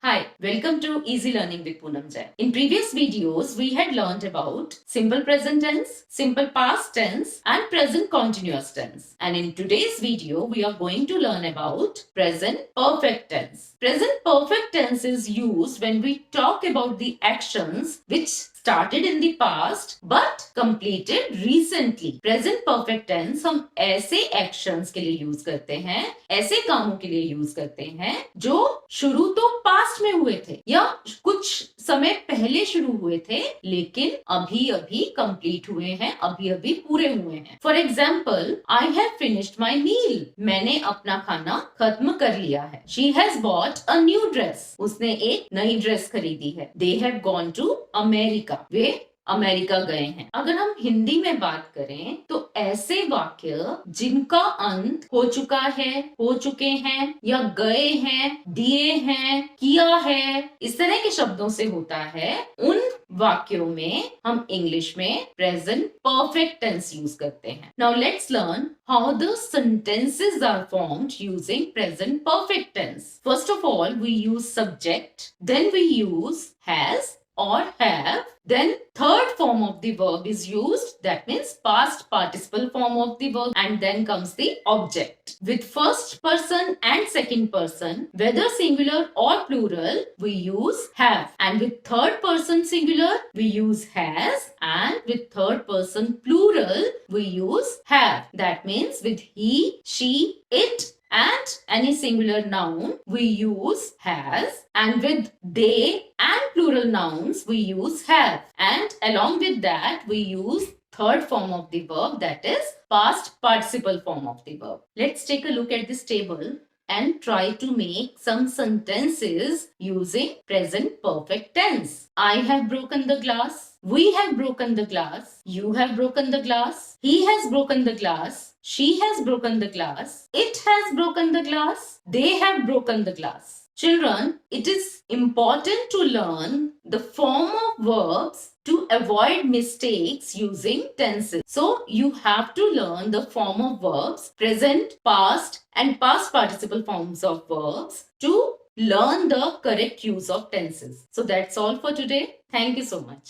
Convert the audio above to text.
Hi, welcome to Easy Learning with Punam Jain. In previous videos, we had learned about simple present tense, simple past tense, and present continuous tense. And in today's video, we are going to learn about present perfect tense. Present perfect tense is used when we talk about the actions which started in the past but completed recently. Present perfect tense हम ऐसे actions के लिए use करते हैं, ऐसे कामों के लिए यूज करते हैं जो शुरू तो पास्ट में हुए थे या कुछ समय पहले शुरू हुए थे लेकिन अभी अभी कंप्लीट हुए हैं, अभी अभी पूरे हुए हैं. For example, I have finished my meal. मैंने अपना खाना खत्म कर लिया है. She has bought a new dress. उसने एक नई ड्रेस खरीदी है. They have gone to America. वे अमेरिका गए हैं. अगर हम हिंदी में बात करें तो ऐसे वाक्य जिनका अंत हो चुका है, हो चुके हैं या गए हैं, दिए हैं, किया है, इस तरह के शब्दों से होता है, उन वाक्यों में हम इंग्लिश में प्रेजेंट परफेक्ट टेंस यूज करते हैं. Now let's learn how the sentences are formed using present perfect tense. First of all, we use subject, then we use has or have, then third form of the verb is used, that means past participle form of the verb, and then comes the object. With first person and second person, whether singular or plural, we use have, and with third person singular we use has, and with third person plural we use have. That means with he, she, it and any singular noun we use has, and with they and plural nouns we use have, and along with that we use third form of the verb, that is past participle form of the verb. Let's take a look at this table and try to make some sentences using present perfect tense. I have broken the glass. We have broken the glass. You have broken the glass. He has broken the glass. She has broken the glass. It has broken the glass. They have broken the glass. Children, it is important to learn the form of verbs to avoid mistakes using tenses. So you have to learn the form of verbs, present, past and past participle forms of verbs to learn the correct use of tenses. So that's all for today. Thank you so much.